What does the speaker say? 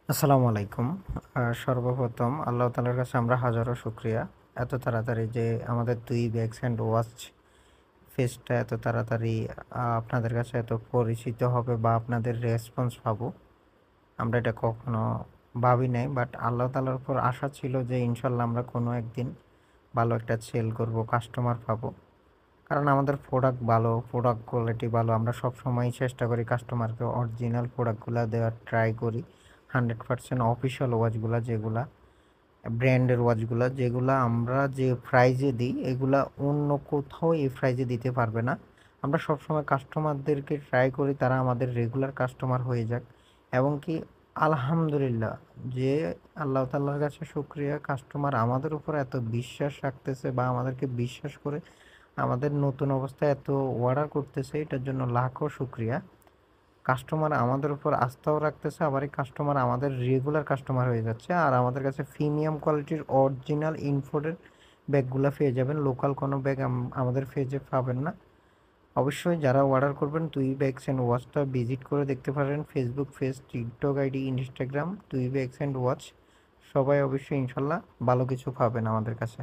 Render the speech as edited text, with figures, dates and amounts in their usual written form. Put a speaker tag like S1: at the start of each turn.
S1: আসসালামু আলাইকুম। সর্বপ্রথম আল্লাহ তাআলার কাছে আমরা হাজারো শুকরিয়া। এত তাড়াতাড়ি যে আমাদের ২ ব্যাগস অ্যান্ড ওয়াচ ফেসটা এত তাড়াতাড়ি আপনাদের কাছে এত পরিচিত হবে বা আপনাদের রেসপন্স পাবো, আমরা এটা কখনো ভাবি নাই। বাট আল্লাহ তাআলার উপর আশা ছিল যে ইনশাআল্লাহ আমরা কোনো একদিন ভালো একটা সেল করব, কাস্টমার পাবো। কারণ আমাদের প্রোডাক্ট ভালো, প্রোডাক্ট কোয়ালিটি ভালো। আমরা সবসময়ই চেষ্টা করি কাস্টমারকে অরিজিনাল প্রোডাক্টগুলা দেওয়ার ট্রাই করি। 100% অফিসিয়াল ওয়াচগুলা যেগুলা ব্র্যান্ডের ওয়াচগুলা যেগুলা আমরা যে প্রাইজে দিই এগুলা অন্য কোথাও এই প্রাইজে দিতে পারবে না। আমরা সবসময় কাস্টমারদেরকে ট্রাই করি তারা আমাদের রেগুলার কাস্টমার হয়ে যাক এবং কি আলহামদুলিল্লাহ যে আল্লাহ তাআলার কাছে শুকরিয়া কাস্টমার আমাদের উপর এত বিশ্বাস রাখতেছে বা আমাদেরকে বিশ্বাস করে আমাদের নতুন অবস্থায় এত অর্ডার করতেছে এটার জন্য লাখো শুকরিয়া। কাস্টমার আমাদের উপর আস্থাও রাখতেছে, আবার এই কাস্টমার আমাদের রেগুলার কাস্টমার হয়ে যাচ্ছে। আর আমাদের কাছে প্রিমিয়াম কোয়ালিটির অরিজিনাল ইম্পোর্টেড ব্যাগগুলা পেয়ে যাবেন। লোকাল কোনো ব্যাগ আমাদের পেজে পাবেন না। অবশ্যই যারা অর্ডার করবেন তুই ব্যাগস অ্যান্ড ওয়াচটা ভিজিট করে দেখতে পারেন। Facebook page, TikTok ID, Instagram তুই ব্যাগস অ্যান্ড ওয়াচ। সবাই অবশ্যই ইনশাল্লাহ ভালো কিছু পাবেন আমাদের কাছে।